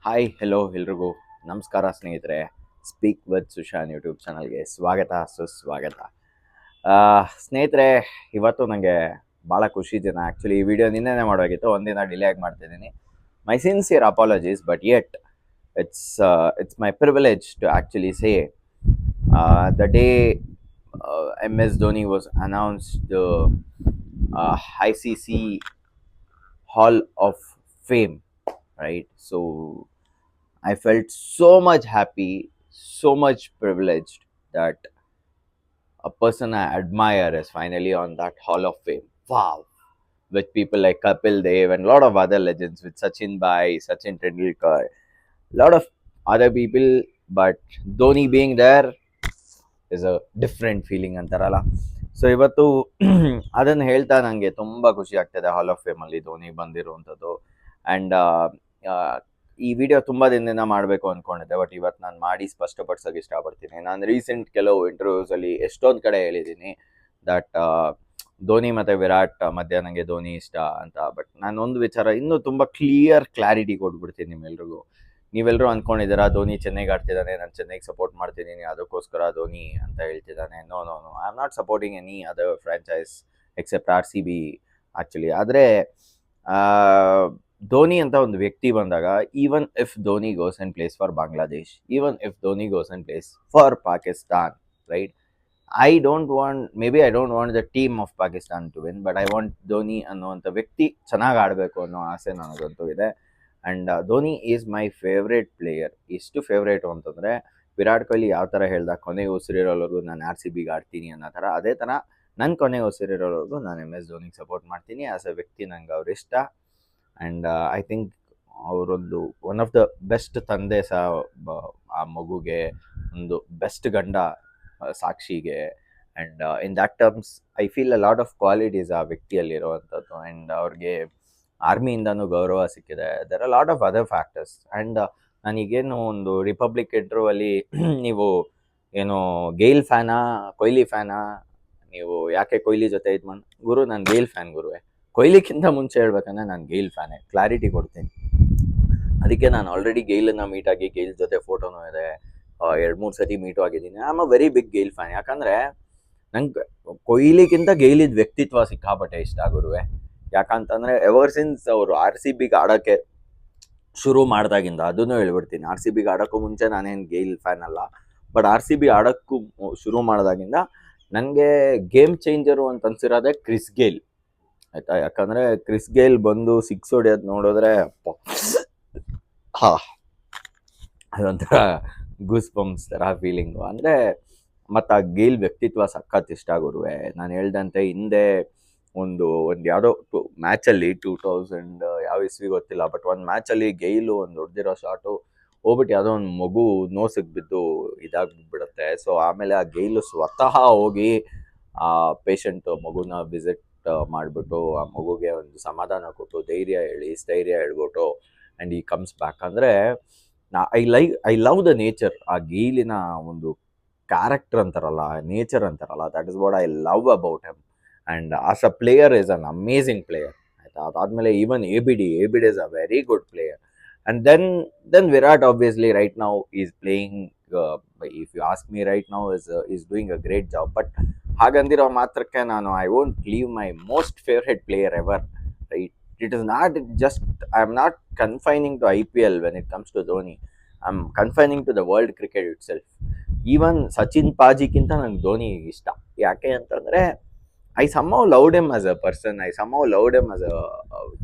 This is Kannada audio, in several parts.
ಹಾಯ್ ಹೆಲೋ ಎಲ್ರಿಗೂ ನಮಸ್ಕಾರ ಸ್ನೇಹಿತರೆ. ಸ್ಪೀಕ್ ವಿತ್ ಸುಶಾನ್ ಯೂಟ್ಯೂಬ್ ಚಾನಲ್ಗೆ ಸ್ವಾಗತ ಸುಸ್ವಾಗತ. ಸ್ನೇಹಿತರೆ, ಇವತ್ತು ನನಗೆ ಭಾಳ ಖುಷಿ ದಿನ. ಆ್ಯಕ್ಚುಲಿ ಈ ವಿಡಿಯೋ ನಿನ್ನೆನೇ ಮಾಡೋಗಿತ್ತು, ಒಂದಿನ ಡಿಲೇ ಆಗಿ ಮಾಡ್ತಿದ್ದೀನಿ. My sincere apologies, but yet it's my privilege to actually say the day MS Dhoni was announced the ICC Hall of Fame, right? So I felt so much happy, so much privileged that a person I admire is finally on that Hall of Fame. Wow. With people like Kapil Dev and a lot of other legends, with Sachin Bhai, Sachin Tendulkar, a lot of other people, but Dhoni being there is a different feeling ಅಂತಾರಲ್ಲ. ಸೊ ಇವತ್ತು ಅದನ್ನು ಹೇಳ್ತಾ ನನಗೆ ತುಂಬ ಖುಷಿ ಆಗ್ತದೆ ಹಾಲ್ ಆಫ್ ಫೇಮಲ್ಲಿ ಧೋನಿ ಬಂದಿರುವಂಥದ್ದು. ಆ್ಯಂಡ್ ಈ ವಿಡಿಯೋ ತುಂಬ ದಿನದಿಂದ ಮಾಡಬೇಕು ಅಂದ್ಕೊಂಡಿದ್ದೆ, ಬಟ್ ಇವತ್ತು ನಾನು ಮಾಡಿ ಸ್ಪಷ್ಟಪಡಿಸೋಕೆ ಇಷ್ಟಪಡ್ತೀನಿ. ನಾನು ರೀಸೆಂಟ್ ಕೆಲವು ಇಂಟರ್ವ್ಯೂಸಲ್ಲಿ ಎಷ್ಟೊಂದು ಕಡೆ ಹೇಳಿದ್ದೀನಿ ದಟ್ ಧೋನಿ ಮತ್ತು ವಿರಾಟ್ ಮಧ್ಯ ನನಗೆ ಧೋನಿ ಇಷ್ಟ ಅಂತ. ಬಟ್ ನಾನು ಒಂದು ವಿಚಾರ ಇನ್ನೂ ತುಂಬ ಕ್ಲಾರಿಟಿ ಕೊಟ್ಬಿಡ್ತೀನಿ ನಿಮ್ಮೆಲ್ರಿಗೂ. ನೀವೆಲ್ಲರೂ ಅಂದ್ಕೊಂಡಿದ್ದೀರಾ ಧೋನಿ ಚೆನ್ನೈಗೆ ಆಡ್ತಿದ್ದಾನೆ, ನಾನು ಚೆನ್ನೈಗೆ ಸಪೋರ್ಟ್ ಮಾಡ್ತಿದ್ದೀನಿ, ಅದಕ್ಕೋಸ್ಕರ ಧೋನಿ ಅಂತ ಹೇಳ್ತಿದ್ದಾನೆ. No no no, I am not supporting any other franchise except RCB actually. ಆದರೆ ಧೋನಿ ಅಂತ ಒಂದು ವ್ಯಕ್ತಿ ಬಂದಾಗ, even if Dhoni goes and plays for Bangladesh, even if Dhoni goes and plays for Pakistan, right, I don't want the team of Pakistan to win, but I want Dhoni ಅನ್ನುವಂಥ ವ್ಯಕ್ತಿ ಚೆನ್ನಾಗಿ ಆಡಬೇಕು ಅನ್ನೋ ಆಸೆ ನನಗಂತೂ ಇದೆ. And Dhoni is my favourite player. ಎಷ್ಟು ಫೇವ್ರೇಟು ಅಂತಂದರೆ, ವಿರಾಟ್ ಕೊಹ್ಲಿ ಯಾವ ಥರ ಹೇಳ್ದ ಕೊನೆಗೆ ಉಸಿರಿರೋವರೆಗೂ ನಾನು RCBಗೆ ಆಡ್ತೀನಿ ಅನ್ನೋ ಥರ, ಅದೇ ಥರ ನನ್ನ ಕೊನೆಗೆ ಉಸಿರಿರೋವರೆಗೂ ನಾನು MS ಧೋನಿಗೆ ಸಪೋರ್ಟ್ ಮಾಡ್ತೀನಿ. ಆ್ಯಸ್ ಎ ವ್ಯಕ್ತಿ ನಂಗೆ ಅವ್ರು ಇಷ್ಟ. ಆ್ಯಂಡ್ ಐ ಥಿಂಕ್ ಅವರೊಂದು ಒನ್ ಆಫ್ ದ ಬೆಸ್ಟ್ ತಂದೆ ಸಹ ಆ ಮಗುಗೆ, ಒಂದು ಬೆಸ್ಟ್ ಗಂಡ ಸಾಕ್ಷಿಗೆ. And in that terms I feel a lot of qualities ಆ ವ್ಯಕ್ತಿಯಲ್ಲಿರುವಂಥದ್ದು. ಆ್ಯಂಡ್ ಅವ್ರಿಗೆ ಆರ್ಮಿಯಿಂದನೂ ಗೌರವ ಸಿಕ್ಕಿದೆ. There are lot of other factors. And ನನಗೇನು ಒಂದು ರಿಪಬ್ಲಿಕ್ ಇಂಟರ್ವ್ಯೂವಲ್ಲಿ ನೀವು ಏನು ಗೇಲ್ ಫ್ಯಾನಾ ಕೊಹ್ಲಿ ಫ್ಯಾನಾ, ನೀವು ಯಾಕೆ ಕೊಹ್ಲಿ ಜೊತೆ ಇದು ಮಾಡಿ, ಗುರು ನಾನು ಗೇಲ್ ಫ್ಯಾನ್ ಗುರುವೆ. ಕೊಹ್ಲಿಗಿಂತ ಮುಂಚೆ ಹೇಳ್ಬೇಕಂದ್ರೆ ನಾನು ಗೇಲ್ ಫ್ಯಾನೇ, ಕ್ಲಾರಿಟಿ ಕೊಡ್ತೀನಿ. ಅದಕ್ಕೆ ನಾನು ಆಲ್ರೆಡಿ ಗೇಲನ್ನು ಮೀಟ್ ಆಗಿ, ಗೇಲ್ ಜೊತೆ ಫೋಟೋನೂ ಇದೆ, 2-3 ಸತಿ ಮೀಟು ಆಗಿದ್ದೀನಿ. I am a very big Gayle fan. ಯಾಕಂದರೆ ನಂಗೆ ಕೊಹ್ಲಿಗಿಂತ ಗೇಲಿದ ವ್ಯಕ್ತಿತ್ವ ಸಿಕ್ಕಾಪಟ್ಟೆ ಇಷ್ಟ ಗುರುವೆ. ಯಾಕಂತಂದರೆ ಎವರ್ ಸಿನ್ಸ್ ಅವರು RCBಗೆ ಆಡೋಕ್ಕೆ ಶುರು ಮಾಡಿದಾಗಿಂದ, ಅದನ್ನು ಹೇಳ್ಬಿಡ್ತೀನಿ, RCBಗೆ ಆಡೋಕ್ಕೂ ಮುಂಚೆ ನಾನೇನು ಗೇಲ್ ಫ್ಯಾನ್ ಅಲ್ಲ, ಬಟ್ RCB ಆಡೋಕ್ಕೂ ಶುರು ಮಾಡಿದಾಗಿಂದ ನನಗೆ ಗೇಮ್ ಚೇಂಜರು ಅಂತ ಅನ್ಸಿರೋದೆ ಕ್ರಿಸ್ ಗೇಲ್, ಆಯಿತಾ. ಯಾಕಂದರೆ ಕ್ರಿಸ್ ಗೇಲ್ ಬಂದು 6 ಹೊಡೆಯೋದು ನೋಡಿದ್ರೆ ಅದೊಂಥರ ಗೂಸ್ ಬಂಪ್ಸ್ ಥರ ಫೀಲಿಂಗು. ಅಂದರೆ ಮತ್ತು ಆ ಗೇಲ್ ವ್ಯಕ್ತಿತ್ವ ಸಖತ್ ಇಷ್ಟ ಗುರುವೆ. ನಾನು ಹೇಳ್ದಂತೆ ಹಿಂದೆ ಒಂದು ಯಾವುದೋ ಮ್ಯಾಚಲ್ಲಿ 2000 ಯಾವ ಇಸ್ವಿ ಗೊತ್ತಿಲ್ಲ, ಬಟ್ ಒಂದು ಮ್ಯಾಚಲ್ಲಿ ಗೇಲು ಒಂದು ಹೊಡೆದಿರೋ ಶಾಟು ಹೋಗ್ಬಿಟ್ಟು ಯಾವುದೋ ಒಂದು ಮಗು ನೋಸಿಗೆ ಬಿದ್ದು ಇದಾಗ್ಬಿಡುತ್ತೆ. ಸೊ ಆಮೇಲೆ ಆ ಗೇಲು ಸ್ವತಃ ಹೋಗಿ ಆ ಪೇಷಂಟ್ ಮಗುನ ವಿಸಿಟ್ ಮಾಡಿಬಿಟ್ಟು ಆ ಮಗುಗೆ ಒಂದು ಸಮಾಧಾನ ಕೊಟ್ಟು ಸ್ಥೈರ್ಯ ಹೇಳ್ಬಿಟ್ಟು ಆ್ಯಂಡ್ ಈ ಕಮ್ಸ್ ಬ್ಯಾಕ್. ಅಂದರೆ ಐ ಲವ್ ದ ನೇಚರ್, ಆ ಗೇಲಿನ ಒಂದು ಕ್ಯಾರೆಕ್ಟರ್ ಅಂತಾರಲ್ಲ, ನೇಚರ್ ಅಂತಾರಲ್ಲ, that is what I love about him. And as a player is an amazing player, ಆಯಿತಾ. ಅದಾದಮೇಲೆ even ABD is a very good player. And then Virat obviously right now is playing, if you ask me right now is doing a great job. But ಹಾಗಂದಿರೋ ಮಾತ್ರಕ್ಕೆ ನಾನು I won't leave my most favourite player ever, right. It is not just, I am not confining to IPL when it comes to Dhoni, I am confining to the world cricket itself. Even Sachin ಪಾಜಿಗಿಂತ ನಂಗೆ ಧೋನಿ ಇಷ್ಟ. ಯಾಕೆ ಅಂತಂದರೆ I somehow loved him as a person, I somehow loved him as a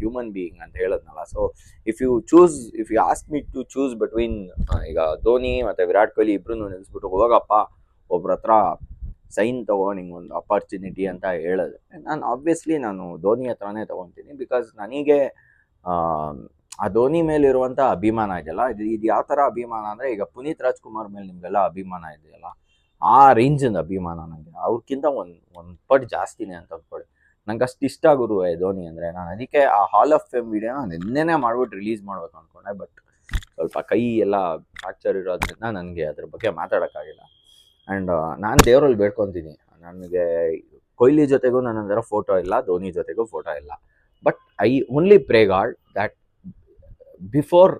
human being ಅಂತ ಹೇಳೋದ್ನಲ್ಲ. So if you ask me to choose between, ಈಗ ಧೋನಿ ಮತ್ತು ವಿರಾಟ್ ಕೊಹ್ಲಿ ಇಬ್ಬರೂ ನಿಲ್ಲಿಸ್ಬಿಟ್ಟು ಹೋಗಪ್ಪ ಒಬ್ರ ಹತ್ರ ಸೈನ್ ತಗೋ, ನಿಂಗೆ ಒಂದು ಅಪರ್ಚುನಿಟಿ ಅಂತ ಹೇಳಿದೆ, ನಾನು ಆಬ್ವಿಯಸ್ಲಿ ಧೋನಿ ಹತ್ರನೇ ತೊಗೊತೀನಿ. ಬಿಕಾಸ್ ನನಗೆ ಆ ಧೋನಿ ಮೇಲಿರುವಂಥ ಅಭಿಮಾನ ಇದೆಯಲ್ಲ, ಇದು ಯಾವ ಥರ ಅಭಿಮಾನ ಅಂದರೆ, ಈಗ ಪುನೀತ್ ರಾಜ್ಕುಮಾರ್ ಮೇಲೆ ನಿಮಗೆಲ್ಲ ಅಭಿಮಾನ ಇದೆಯಲ್ಲ, ಆ ರೇಂಜಿಂದ ಅಭಿಮಾನ ನನಗೆ. ಅವ್ರಿಗಿಂತ ಒಂದು ಪಟ್ಟು ಜಾಸ್ತಿನೇ ಅಂತ ಅಂದ್ಕೊಳ್ಳಿ. ನಂಗೆ ಅಷ್ಟು ಇಷ್ಟ ಗುರುವೆ ಧೋನಿ ಅಂದರೆ. ನಾನು ಅದಕ್ಕೆ ಆ ಹಾಲ್ ಆಫ್ ಫೇಮ್ ವಿಡಿಯೋನ ನಿನ್ನೆನೇ ಮಾಡ್ಬಿಟ್ಟು ರಿಲೀಸ್ ಮಾಡ್ಬೇಕು ಅಂದ್ಕೊಂಡೆ, ಬಟ್ ಸ್ವಲ್ಪ ಕೈ ಎಲ್ಲ ಫ್ರಾಕ್ಚರ್ ಇರೋದ್ರಿಂದ ನನಗೆ ಅದ್ರ ಬಗ್ಗೆ ಮಾತಾಡೋಕ್ಕಾಗಿಲ್ಲ. ಆ್ಯಂಡ್ ನಾನು ದೇವರಲ್ಲಿ ಬೇಡ್ಕೊತೀನಿ, ನನಗೆ ಕೊಹ್ಲಿ ಜೊತೆಗೂ ನನ್ನ ಹತ್ರ ಫೋಟೋ ಇಲ್ಲ, ಧೋನಿ ಜೊತೆಗೂ ಫೋಟೋ ಇಲ್ಲ. But I only pray god that before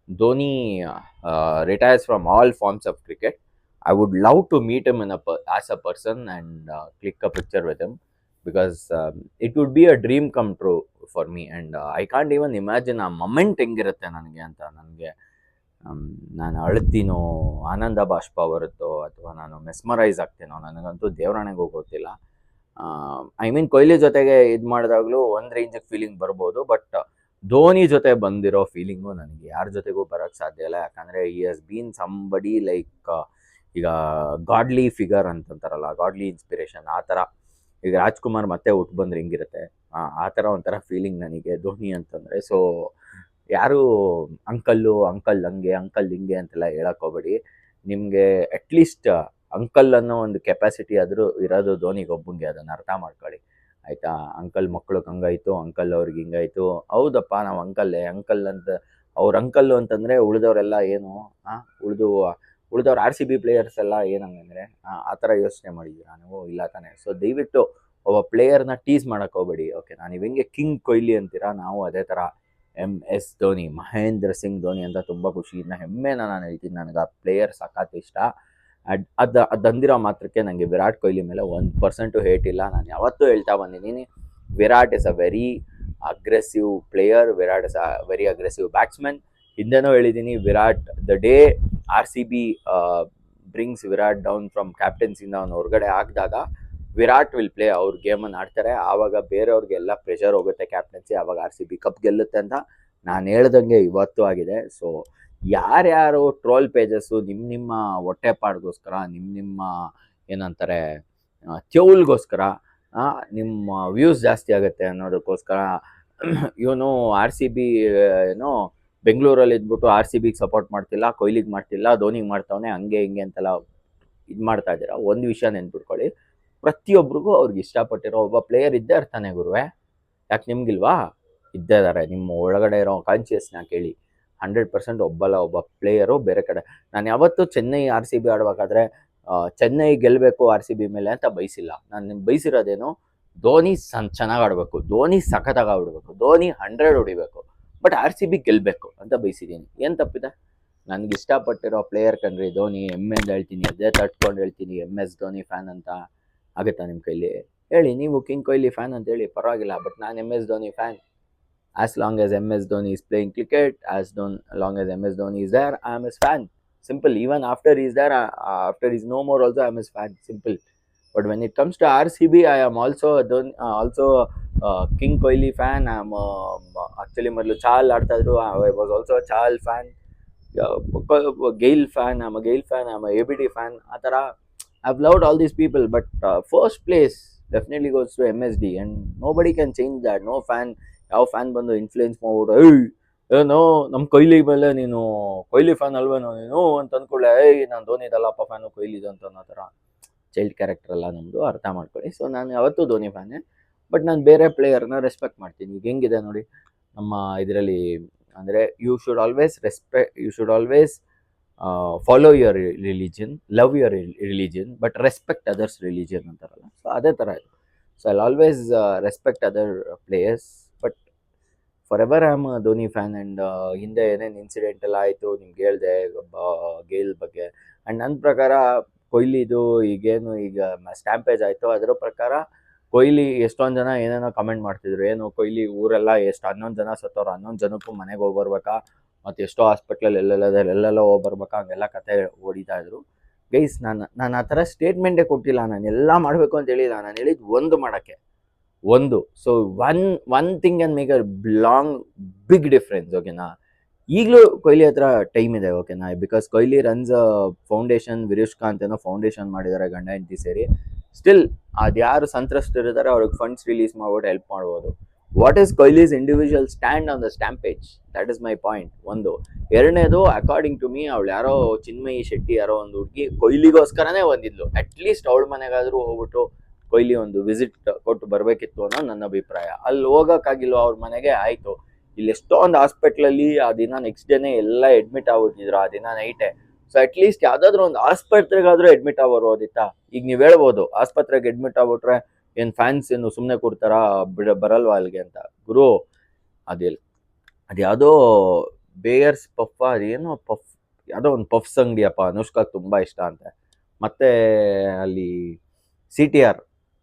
Dhoni retires from all forms of cricket, I would love to meet him as a person and click a picture with him, because it would be a dream come true for me. And I can't even imagine ಆ ಮೊಮೆಂಟ್ ಹೆಂಗಿರುತ್ತೆ ನನಗೆ ಅಂತ. ನನಗೆ ನಾನು ಅಳ್ತೀನೋ, ಆನಂದ ಬಾಷ್ಪ ಬರುತ್ತೋ, ಅಥವಾ ನಾನು ಮೆಸ್ಮರೈಸ್ ಆಗ್ತೀನೋ, ನನಗಂತೂ ದೇವರಾಣೆಗೂ ಗೊತ್ತಿಲ್ಲ. ಐ ಮೀನ್ ಕೊಹ್ಲಿ ಜೊತೆಗೆ ಇದು ಮಾಡಿದಾಗಲೂ ಒಂದು ರೇಂಜಿಗೆ ಫೀಲಿಂಗ್ ಬರ್ಬೋದು, ಬಟ್ ಧೋನಿ ಜೊತೆ ಬಂದಿರೋ ಫೀಲಿಂಗು ನನಗೆ ಯಾರ ಜೊತೆಗೂ ಬರೋಕ್ಕೆ ಸಾಧ್ಯ ಇಲ್ಲ. ಯಾಕಂದರೆ ಈ ಹ್ಯಾಸ್ ಬೀನ್ ಸಂಬಡಿ ಲೈಕ್, ಈಗ ಗಾಡ್ಲಿ ಫಿಗರ್ ಅಂತಂತಾರಲ್ಲ, ಗಾಡ್ಲಿ ಇನ್ಸ್ಪಿರೇಷನ್ ಆ ಥರ. ಈಗ ರಾಜ್ಕುಮಾರ್ ಮತ್ತೆ ಹುಟ್ಟು ಬಂದ್ರೆ ಹಿಂಗಿರುತ್ತೆ, ಆ ಥರ ಒಂಥರ ಫೀಲಿಂಗ್ ನನಗೆ ಧೋನಿ ಅಂತಂದರೆ. ಸೊ ಯಾರು ಅಂಕಲ್ ಹಂಗೆ ಅಂಕಲ್ ಹಿಂಗೆ ಅಂತೆಲ್ಲ ಹೇಳಕ್ಕೆ ಹೋಗ್ಬೇಡಿ. ನಿಮಗೆ ಅಟ್ಲೀಸ್ಟ್ ಅಂಕಲ್ ಅನ್ನೋ ಒಂದು ಕೆಪಾಸಿಟಿ ಆದರೂ ಇರೋದು ಧೋನಿಗೆ ಒಬ್ಬಂಗೆ, ಅದನ್ನು ಅರ್ಥ ಮಾಡ್ಕೊಳ್ಳಿ ಆಯಿತಾ. ಅಂಕಲ್ ಮಕ್ಳಿಗೆ ಹಂಗಾಯಿತು, ಅಂಕಲ್ ಅವ್ರಿಗೆ ಹಿಂಗಾಯಿತು, ಹೌದಪ್ಪ ನಾವು ಅಂಕಲ್ ಅಂತ ಅವ್ರ ಅಂಕಲ್ಲು ಅಂತಂದರೆ ಉಳಿದವರೆಲ್ಲ ಏನು, ಉಳಿದವ್ರು RCB ಪ್ಲೇಯರ್ಸ್ ಎಲ್ಲ ಏನಂಗಂದರೆ ಆ ಥರ ಯೋಚನೆ ಮಾಡಿದ್ದೀರಾ ನೀವು? ಇಲ್ಲ ತಾನೆ. ಸೊ ದಯವಿಟ್ಟು ಒಬ್ಬ ಪ್ಲೇಯರ್ನ ಟೀಸ್ ಮಾಡೋಕ್ಕೆ ಹೋಗ್ಬೇಡಿ, ಓಕೆನಾ. ನೀವು ಹೆಂಗೆ ಕಿಂಗ್ ಕೊಹ್ಲಿ ಅಂತೀರಾ, ನಾವು ಅದೇ ಥರ MS ಧೋನಿ, ಮಹೇಂದ್ರ ಸಿಂಗ್ ಧೋನಿ ಅಂತ ತುಂಬ ಖುಷಿಯಿಂದ ಹೆಮ್ಮೆನ ನಾನು ಹೇಳ್ತೀನಿ. ನನಗೆ ಆ ಪ್ಲೇಯರ್ ಸಖತ್ ಇಷ್ಟ. ಅದಂದಿರೋ ಮಾತ್ರಕ್ಕೆ ನನಗೆ ವಿರಾಟ್ ಕೊಹ್ಲಿ ಮೇಲೆ 1% ಹೇಟ್ ಇಲ್ಲ. ನಾನು ಯಾವತ್ತೂ ಹೇಳ್ತಾ ಬಂದಿದ್ದೀನಿ, Virat is a very aggressive player, Virat is a very aggressive batsman. ಹಿಂದೆನೂ ಹೇಳಿದ್ದೀನಿ, Virat the day RCB brings Virat down from ಕ್ಯಾಪ್ಟನ್ಸಿಂದ ಅವನು ಹೊರಗಡೆ ಹಾಕಿದಾಗ ವಿರಾಟ್ ವಿಲ್ ಪ್ಲೇ, ಅವ್ರ ಗೇಮನ್ನು ಆಡ್ತಾರೆ. ಆವಾಗ ಬೇರೆಯವ್ರಿಗೆಲ್ಲ ಪ್ರೆಷರ್ ಹೋಗುತ್ತೆ ಕ್ಯಾಪ್ಟನ್ಸಿ, ಆವಾಗ RCB ಕಪ್ ಗೆಲ್ಲುತ್ತೆ ಅಂತ ನಾನು ಹೇಳ್ದಂಗೆ ಇವತ್ತು ಆಗಿದೆ. ಸೊ ಯಾರ್ಯಾರು ಟ್ರೋಲ್ ಪೇಜಸ್ಸು ನಿಮ್ಮ ಹೊಟ್ಟೆಪಾಡಿಗೋಸ್ಕರ, ನಿಮ್ಮ ಏನಂತಾರೆ ಚೆವುಲ್ಗೋಸ್ಕರ, ನಿಮ್ಮ ವ್ಯೂಸ್ ಜಾಸ್ತಿ ಆಗುತ್ತೆ ಅನ್ನೋದಕ್ಕೋಸ್ಕರ ಇವನು RCB ಏನೋ ಬೆಂಗಳೂರಲ್ಲಿ ಇದ್ಬಿಟ್ಟು RCBಗೆ ಸಪೋರ್ಟ್ ಮಾಡ್ತಿಲ್ಲ, ಕೊಹ್ಲಿಗೆ ಮಾಡ್ತಿಲ್ಲ, ಧೋನಿಗೆ ಮಾಡ್ತಾವನೆ, ಹಂಗೆ ಹಿಂಗೆ ಅಂತೆಲ್ಲ ಇದು ಮಾಡ್ತಾ ಇದ್ದೀರಾ. ಒಂದು ವಿಷಯ ನೆನ್ಪಿಟ್ಕೊಳ್ಳಿ, ಪ್ರತಿಯೊಬ್ಬರಿಗೂ ಅವ್ರಿಗೆ ಇಷ್ಟಪಟ್ಟಿರೋ ಒಬ್ಬ ಪ್ಲೇಯರ್ ಇದ್ದೇ ಇರ್ತಾನೆ ಗುರುವೆ. ಯಾಕೆ ನಿಮ್ಗಿಲ್ವಾ? ಇದ್ದೇ ಇದ್ದಾರೆ. ನಿಮ್ಮ ಒಳಗಡೆ ಇರೋ ಕಾನ್ಷಿಯಸ್ನ ಕೇಳಿ, 100% ಒಬ್ಬ ಪ್ಲೇಯರು ಬೇರೆ ಕಡೆ. ನಾನು ಯಾವತ್ತೂ ಚೆನ್ನೈ RCB ಆಡಬೇಕಾದ್ರೆ ಚೆನ್ನೈ ಗೆಲ್ಲಬೇಕು RCB ಮೇಲೆ ಅಂತ ಬಯಸಿಲ್ಲ. ನಾನು ನಿಮ್ಗೆ ಬಯಸಿರೋದೇನು, ಧೋನಿ ಚೆನ್ನಾಗಿ ಆಡಬೇಕು, ಧೋನಿ ಸಖತ್ತಾಗಿ ಆಡಬೇಕು, ಧೋನಿ 100 ಹೊಡಿಬೇಕು, ಬಟ್ RCB ಗೆಲ್ಲಬೇಕು ಅಂತ ಬಯಸಿದ್ದೀನಿ. ಏನು ತಪ್ಪಿದೆ? ನನಗೆ ಇಷ್ಟಪಟ್ಟಿರೋ ಪ್ಲೇಯರ್ ಕಣ್ರಿ ಧೋನಿ, ಹೆಮ್ಮೆಯಿಂದ ಹೇಳ್ತೀನಿ, ಅದೇ ತಟ್ಕೊಂಡು ಹೇಳ್ತೀನಿ, MS ಧೋನಿ ಫ್ಯಾನ್ ಅಂತ. ಆಗುತ್ತಾ ನಿಮ್ಮ ಕೈಲಿ? ಹೇಳಿ, ನೀವು ಕಿಂಗ್ ಕೊಹ್ಲಿ ಫ್ಯಾನ್ ಅಂತ ಹೇಳಿ, ಪರವಾಗಿಲ್ಲ, ಬಟ್ ನಾನು MS Dhoni fan. As long as MS Dhoni is playing cricket, long as MS Dhoni is there, I am his fan. Simple. Even after he's there, after he's no more also, I am his fan. Simple. But when it comes to RCB, I am also King Kohli fan. I am actually Marlu Chahal ಆಡ್ತಾ ಇದ್ರು, I was also a Chahal fan. Gale fan, I'm a Gale fan, I'm a ABD fan. ಆ ಥರ I've loved all these people, but first place definitely goes to MSD, and nobody can change that. No fan, ಯಾವ ಫ್ಯಾನ್ ಬಂದು ಇನ್ಫ್ಲೂಯೆನ್ಸ್ ಮಾಡ್ಬಿಟ್ಟು ಏನೋ ನಮ್ಮ ಕೊಹ್ಲಿ ಮೇಲೆ ನೀನು ಕೊಹ್ಲಿ ಫ್ಯಾನ್ ಅಲ್ವೇನೋ ನೀನು ಅಂತ ಅಂದ್ಕೊಳ್ಳೆ, ನಾನು ಧೋನಿದಲ್ಲಪ್ಪ ಫ್ಯಾನು ಕೊಹ್ಲಿದು ಅಂತ ಅನ್ನೋ ಥರ ಚೈಲ್ಡ್ ಕ್ಯಾರೆಕ್ಟರ್ ಅಲ್ಲ ನಮ್ಮದು, ಅರ್ಥ ಮಾಡ್ಕೊಳ್ಳಿ. ಸೊ ನಾನು ಯಾವತ್ತೂ ಧೋನಿ ಫ್ಯಾನೇ, ಬಟ್ ನಾನು ಬೇರೆ ಪ್ಲೇಯರ್ನ ರೆಸ್ಪೆಕ್ಟ್ ಮಾಡ್ತೀನಿ. ಈಗ ಹೆಂಗಿದೆ ನೋಡಿ ನಮ್ಮ ಇದರಲ್ಲಿ, ಅಂದರೆ you should always follow your religion, love your religion, but respect others religion ಅಂತಾರಲ್ಲ, ಸೊ ಅದೇ ಥರ ಇದು. So I always respect other players, but forever I am a Dhoni fan. And ಹಿಂದೆ ಏನೇನು ಇನ್ಸಿಡೆಂಟ್ ಎಲ್ಲ ಆಯಿತು ನಿಮ್ಗೆ ಹೇಳಿದೆ ಗೇಲ್ ಬಗ್ಗೆ. ಆ್ಯಂಡ್ ನನ್ನ ಪ್ರಕಾರ ಕೊಹ್ಲಿದು ಈಗೇನು ಈಗ ಸ್ಟ್ಯಾಂಪೇಜ್ ಆಯಿತು, ಅದರ ಪ್ರಕಾರ ಕೊಹ್ಲಿ ಎಷ್ಟೊಂದು ಜನ ಏನೇನೋ ಕಮೆಂಟ್ ಮಾಡ್ತಿದ್ರು, ಏನು ಕೊಹ್ಲಿ ಊರೆಲ್ಲ ಎಷ್ಟು 11 ಜನ ಸತ್ತವ್ರು, 11 ಜನಕ್ಕೂ ಮನೆಗೆ ಹೋಗಿ ಬರ್ಬೇಕಾ, ಮತ್ತು ಎಷ್ಟೋ ಹಾಸ್ಪಿಟ್ಲಲ್ಲಿ ಎಲ್ಲೆಲ್ಲೋ ಹೋಗಿ ಬರ್ಬೇಕಾ, ಹಂಗೆಲ್ಲ ಕತೆ ಹೊಡಿತಾ ಇದ್ರು. ಗೈಸ್, ನಾನು ಆ ಥರ ಸ್ಟೇಟ್ಮೆಂಟೇ ಕೊಟ್ಟಿಲ್ಲ, ನಾನು ಎಲ್ಲ ಮಾಡಬೇಕು ಅಂತ ಹೇಳಿಲ್ಲ, ನಾನು ಹೇಳಿದ್ದು ಒಂದು ಮಾಡೋಕ್ಕೆ ಒಂದು. So one thing can make a big difference, ಓಕೆನಾ. ಈಗಲೂ ಕೊಹ್ಲಿ ಹತ್ರ ಟೈಮ್ ಇದೆ, ಓಕೆನಾ, ಬಿಕಾಸ್ ಕೊಹ್ಲಿ ರನ್ಸ್ ಫೌಂಡೇಶನ್, ವಿರುಷ್ ಕಾಂತ್ ಏನೋ ಫೌಂಡೇಶನ್ ಮಾಡಿದ್ದಾರೆ ಗಂಡ ಹೆಂಡತಿ ಸೇರಿ. ಸ್ಟಿಲ್ ಅದ್ಯಾರು ಸಂತ್ರಸ್ತರಿದ್ದಾರೆ ಅವ್ರಿಗೆ ಫಂಡ್ಸ್ ರಿಲೀಸ್ ಮಾಡ್ಬಿಟ್ಟು ಹೆಲ್ಪ್ ಮಾಡ್ಬೋದು. What is Kohli's individual stand on the stampede? That is my point. ಒಂದು. ಎರಡನೇದು, ಅಕಾರ್ಡಿಂಗ್ ಟು ಮೀ, ಅವಳು ಯಾರೋ ಚಿನ್ಮಯಿ ಶೆಟ್ಟಿ ಯಾರೋ ಒಂದು ಹುಡುಗಿ ಕೊಹ್ಲಿಗೋಸ್ಕರನೇ ಬಂದಿದ್ಲು. ಅಟ್ಲೀಸ್ಟ್ ಅವಳ ಮನೆಗಾದರೂ ಹೋಗ್ಬಿಟ್ಟು ಕೊಹ್ಲಿ ಒಂದು ವಿಸಿಟ್ ಕೊಟ್ಟು ಬರಬೇಕಿತ್ತು ಅನ್ನೋ ನನ್ನ ಅಭಿಪ್ರಾಯ. ಅಲ್ಲಿ ಹೋಗೋಕ್ಕಾಗಿಲ್ವ ಅವ್ರ ಮನೆಗೆ? ಆಯಿತು, ಇಲ್ಲಿ ಎಷ್ಟೊಂದು ಹಾಸ್ಪಿಟ್ಲಲ್ಲಿ ಆ ದಿನ ನೆಕ್ಸ್ಟ್ ಡೇನೇ ಎಲ್ಲ ಅಡ್ಮಿಟ್ ಆಗ್ಬಿಟ್ಟಿದ್ರು, ಆ ದಿನ ನೈಟೇ. ಸೊ ಅಟ್ಲೀಸ್ಟ್ ಯಾವುದಾದ್ರೂ ಒಂದು ಆಸ್ಪತ್ರೆಗಾದರೂ ಅಡ್ಮಿಟ್ ಆಗ್ಬರೋದಿತ್ತಾ? ಈಗ ನೀವು ಹೇಳ್ಬೋದು, ಆಸ್ಪತ್ರೆಗೆ ಅಡ್ಮಿಟ್ ಆಗ್ಬಿಟ್ರೆ ಏನು ಫ್ಯಾನ್ಸ್ ಏನು ಸುಮ್ಮನೆ ಕೊಡ್ತಾರಾ, ಬರಲ್ವಾ ಅಲ್ಲಿಗೆ ಅಂತ. ಗುರು, ಅದ್ಯಾವುದೋ ಬೇಯರ್ಸ್ ಪಫ್ ಅದೇನೋ ಪಫ್, ಯಾವುದೋ ಒಂದು ಪಫ್ಸ್ ಅಂಗಡಿಯಪ್ಪ, ಅನುಷ್ಕಾಗೆ ತುಂಬ ಇಷ್ಟ ಅಂತೆ. ಮತ್ತು ಅಲ್ಲಿ CTR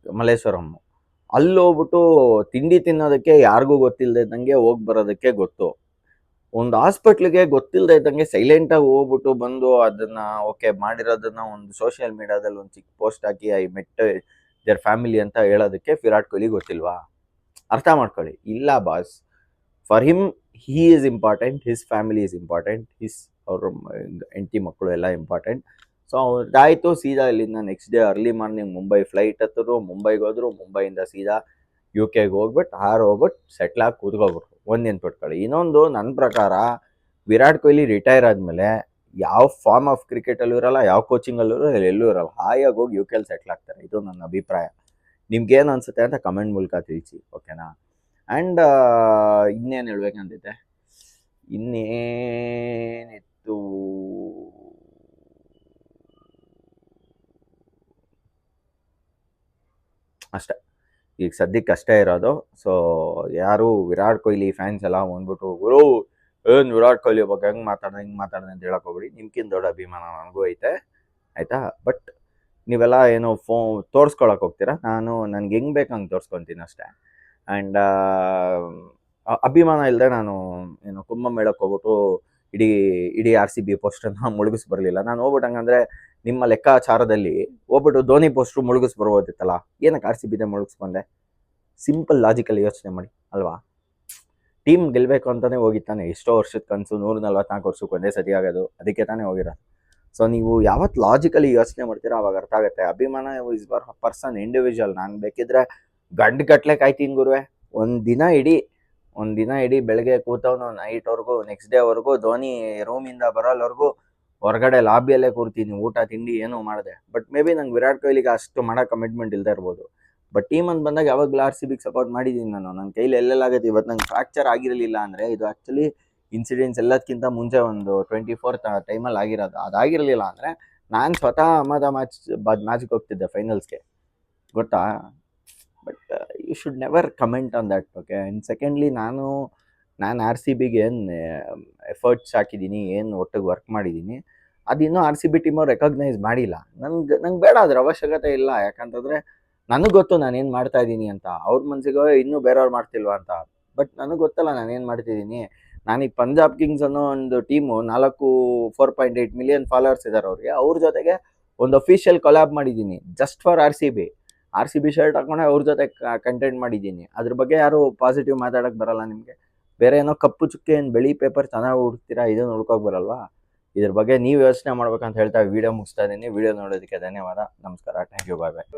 ಮಲ್ಲೇಶ್ವರಂ, ಅಲ್ಲಿ ಹೋಗ್ಬಿಟ್ಟು ತಿಂಡಿ ತಿನ್ನೋದಕ್ಕೆ ಯಾರಿಗೂ ಗೊತ್ತಿಲ್ಲದೆ ಇದ್ದಂಗೆ ಹೋಗಿ ಬರೋದಕ್ಕೆ ಗೊತ್ತು. ಒಂದು ಹಾಸ್ಪಿಟ್ಲಿಗೆ ಗೊತ್ತಿಲ್ಲದೆ ಇದ್ದಂಗೆ ಸೈಲೆಂಟಾಗಿ ಹೋಗ್ಬಿಟ್ಟು ಬಂದು ಅದನ್ನು ಓಕೆ ಮಾಡಿರೋದನ್ನ ಒಂದು ಸೋಷಿಯಲ್ ಮೀಡಿಯಾದಲ್ಲಿ ಒಂದು ಚಿಕ್ಕ ಪೋಸ್ಟ್ ಹಾಕಿ ಐ ಮೆಟ್ ದೇರ್ ಫ್ಯಾಮಿಲಿ ಅಂತ ಹೇಳೋದಕ್ಕೆ ವಿರಾಟ್ ಕೊಹ್ಲಿ ಗೊತ್ತಿಲ್ವಾ? ಅರ್ಥ ಮಾಡ್ಕೊಳ್ಳಿ. ಇಲ್ಲ boss, for him he is important, his family is important, ಅವ್ರ ಹೆಂಡತಿ ಮಕ್ಕಳು ಎಲ್ಲ ಇಂಪಾರ್ಟೆಂಟ್. ಸೊ ಅದಾಯಿತು. ಸೀದಾ ಇಲ್ಲಿಂದ next day early morning Mumbai flight ಹತ್ತಿದ್ರು, ಮುಂಬೈಗೆ ಹೋದ್ರು, ಮುಂಬೈಯಿಂದ ಸೀದಾ UK ಹೋಗ್ಬಿಟ್ಟು ಹೋಗ್ಬಿಟ್ಟು ಸೆಟ್ಲಾಗಿ ಕೂತ್ಕೊಬಿಟ್ರು. ಒಂದು ನೆನ್ಪಿಟ್ಕೊಳ್ಳಿ. ಇನ್ನೊಂದು, ನನ್ನ ಪ್ರಕಾರ ವಿರಾಟ್ ಕೊಹ್ಲಿ ರಿಟೈರ್ ಆದಮೇಲೆ ಯಾವ ಫಾರ್ಮ್ ಆಫ್ ಕ್ರಿಕೆಟಲ್ಲೂ ಇರಲ್ಲ, ಯಾವ ಕೋಚಿಂಗಲ್ಲೂ ಎಲ್ಲೂ ಇರಲ್ಲ, ಹಾಯಾಗಿ ಹೋಗಿ UK ಸೆಟ್ಲ್ ಆಗ್ತಾರೆ. ಇದು ನನ್ನ ಅಭಿಪ್ರಾಯ. ನಿಮ್ಗೇನು ಅನಿಸುತ್ತೆ ಅಂತ ಕಮೆಂಟ್ ಮೂಲಕ ತಿಳಿಸಿ, ಓಕೆನಾ? ಆ್ಯಂಡ್ ಇನ್ನೇನು ಹೇಳ್ಬೇಕಂತಿದ್ದೆ, ಇನ್ನೇನಿತ್ತು, ಅಷ್ಟೇ. ಈಗ ಸದ್ಯಕ್ಕೆ ಅಷ್ಟೇ ಇರೋದು. ಸೊ ಯಾರು ವಿರಾಟ್ ಕೊಹ್ಲಿ ಫ್ಯಾನ್ಸ್ ಎಲ್ಲ ಬಂದ್ಬಿಟ್ಟು ಗುರು ಏನು ವಿರಾಟ್ ಕೊಹ್ಲಿ ಬಗ್ಗೆ ಹೆಂಗೆ ಮಾತಾಡ್ದೆ ಹಿಂಗೆ ಮಾತಾಡ್ದೆ ಅಂತ ಹೇಳಕ್ ಹೋಗ್ಬಿಡಿ. ನಿಮ್ಗಿಂತ ದೊಡ್ಡ ಅಭಿಮಾನ ನನಗೂ ಐತೆ, ಆಯಿತಾ? ಬಟ್ ನೀವೆಲ್ಲ ಏನೋ ತೋರಿಸ್ಕೊಳಕ್ಕೆ ಹೋಗ್ತೀರಾ, ನನಗೆ ಹೆಂಗೆ ಬೇಕು ಹಂಗೆ ತೋರಿಸ್ಕೊತೀನಿ ಅಷ್ಟೇ. ಆ್ಯಂಡ್ ಅಭಿಮಾನ ಇಲ್ಲದೆ ನಾನು ಏನು ಕುಂಭಮೇಳಕ್ಕೆ ಹೋಗ್ಬಿಟ್ಟು ಇಡೀ RCB ಪೋಸ್ಟನ್ನು ಮುಳುಗಿಸ್ ಬರಲಿಲ್ಲ. ನಾನು ಹೋಗ್ಬಿಟ್ಟು ಹಂಗಂದರೆ ನಿಮ್ಮ ಲೆಕ್ಕಾಚಾರದಲ್ಲಿ ಹೋಗ್ಬಿಟ್ಟು ಧೋನಿ ಪೋಸ್ಟ್ರು ಮುಳುಗಿಸ್ ಬರ್ಬೋದಿತ್ತಲ್ಲ, ಏನಕ್ಕೆ RCBದೆ ಮುಳುಗಿಸ್ ಬಂದೆ? ಸಿಂಪಲ್ ಲಾಜಿಕಲ್ ಯೋಚನೆ ಮಾಡಿ, ಅಲ್ವಾ? ಟೀಮ್ ಗೆಲ್ಲಬೇಕು ಅಂತಲೇ ಹೋಗಿತ್ತಾನೆ. ಎಷ್ಟೋ ವರ್ಷದ ಕನಸು, 144 ವರ್ಷಕ್ಕೆ ಒಂದೇ ಸತಿ ಆಗೋದು, ಅದಕ್ಕೆ ತಾನೇ ಹೋಗಿರೋದು. ಸೊ ನೀವು ಯಾವತ್ತು ಲಾಜಿಕಲಿ ಯೋಚನೆ ಮಾಡ್ತೀರೋ ಅವಾಗ ಅರ್ಥ ಆಗುತ್ತೆ. ಅಭಿಮಾನ ಇಸ್ ಪರ್ಸನ್, ಇಂಡಿವಿಜುವಲ್. ನಾನು ಬೇಕಿದ್ರೆ ಗಂಟೆಗಟ್ಟಲೆ ಕಾಯ್ತೀನಿ ಗುರುವೆ, ಒಂದು ದಿನ ಇಡೀ ಬೆಳಗ್ಗೆ ಕೂತವನು ನೈಟ್ವರೆಗೂ, ನೆಕ್ಸ್ಟ್ ಡೇವರೆಗೂ, ಧೋನಿ ರೂಮಿಂದ ಬರೋಲ್ವರೆಗೂ ಹೊರಗಡೆ ಲಾಬಿಯಲ್ಲೇ ಕೂರ್ತೀನಿ, ಊಟ ತಿಂಡಿ ಏನೂ ಮಾಡಿದೆ. ಬಟ್ ಮೇ ಬಿ ನಂಗೆ ವಿರಾಟ್ ಕೊಹ್ಲಿಗೆ ಅಷ್ಟು ಮಾಡೋ ಕಮಿಟ್ಮೆಂಟ್ ಇಲ್ಲದೆ ಇರ್ಬೋದು. ಬಟ್ ಟೀಮ್ ಅಂತ ಬಂದಾಗ ಯಾವಾಗಲೂ RCBಗೆ ಸಪೋರ್ಟ್ ಮಾಡಿದ್ದೀನಿ ನಾನು. ನನ್ನ ಕೈಲಿ ಎಲ್ಲೆಲ್ಲಾಗುತ್ತೆ. ಇವತ್ತು ನಂಗೆ ಫ್ರ್ಯಾಕ್ಚರ್ ಆಗಿರಲಿಲ್ಲ ಅಂದರೆ ಇದು ಆ್ಯಕ್ಚುಲಿ ಇನ್ಸಿಡೆನ್ಸ್ ಎಲ್ಲದಕ್ಕಿಂತ ಮುಂಚೆ ಒಂದು 24th ಟೈಮಲ್ಲಿ ಆಗಿರೋದು. ಅದಾಗಿರಲಿಲ್ಲ ಅಂದರೆ ನಾನು ಸ್ವತಃ ಮ್ಯಾಚ್ಗೆ ಹೋಗ್ತಿದ್ದೆ ಫೈನಲ್ಸ್ಗೆ, ಗೊತ್ತಾ? But you should never comment on that, okay? And secondly, ನಾನು RCBಗೆ ಏನು ಎಫರ್ಟ್ಸ್ ಹಾಕಿದ್ದೀನಿ, ಏನು ಒಟ್ಟಿಗೆ ವರ್ಕ್ ಮಾಡಿದ್ದೀನಿ, ಅದಿನ್ನೂ RCB ಟೀಮವ್ರು ರೆಕಗ್ನೈಸ್ ಮಾಡಿಲ್ಲ. ನಂಗೆ ಬೇಡ, ಅದ್ರ ಅವಶ್ಯಕತೆ ಇಲ್ಲ. ಯಾಕಂತಂದರೆ ನನಗೆ ಗೊತ್ತು ನಾನೇನು ಮಾಡ್ತಾ ಇದ್ದೀನಿ ಅಂತ. ಅವ್ರ ಮನಸ್ಸಿಗೆ ಇನ್ನೂ ಬೇರೆಯವ್ರು ಮಾಡ್ತಿಲ್ವಾ ಅಂತ. ಬಟ್ ನನಗೆ ಗೊತ್ತಲ್ಲ ನಾನೇನು ಮಾಡ್ತಿದ್ದೀನಿ. ನಾನೀಗ ಪಂಜಾಬ್ ಕಿಂಗ್ಸ್ ಅನ್ನೋ ಒಂದು ಟೀಮು 4.8 ಮಿಲಿಯನ್ ಫಾಲೋವರ್ಸ್ ಇದ್ದಾರೆ ಅವ್ರಿಗೆ. ಅವ್ರ ಜೊತೆಗೆ ಒಂದು ಅಫಿಷಿಯಲ್ ಕೊಲಾಬ್ ಮಾಡಿದ್ದೀನಿ, ಜಸ್ಟ್ ಫಾರ್ RCB ಶರ್ಟ್ ಹಾಕೊಂಡೆ ಅವ್ರ ಜೊತೆ ಕಂಟೆಂಟ್ ಮಾಡಿದ್ದೀನಿ. ಅದ್ರ ಬಗ್ಗೆ ಯಾರು ಪಾಸಿಟಿವ್ ಮಾತಾಡೋಕ್ಕೆ ಬರಲ್ಲ ನಿಮಗೆ. ಬೇರೆ ಏನೋ ಕಪ್ಪು ಚುಕ್ಕೆ ಏನು ಬೆಳಿ ಪೇಪರ್ ಚೆನ್ನಾಗಿ ಹುಡುಕ್ತೀರಾ, ಇದನ್ನು ಹುಡ್ಕೋಕೆ ಬರಲ್ವಾ? ಇದ್ರ ಬಗ್ಗೆ ನೀವು ಯೋಚನೆ ಮಾಡ್ಬೇಕಂತ ಹೇಳ್ತಾ ವಿಡಿಯೋ ಮುಗಿಸ್ತಾ ಇದ್ದೀನಿ. ವಿಡಿಯೋ ನೋಡೋದಕ್ಕೆ ಧನ್ಯವಾದ. ನಮಸ್ಕಾರ. Thank you. Bye bye.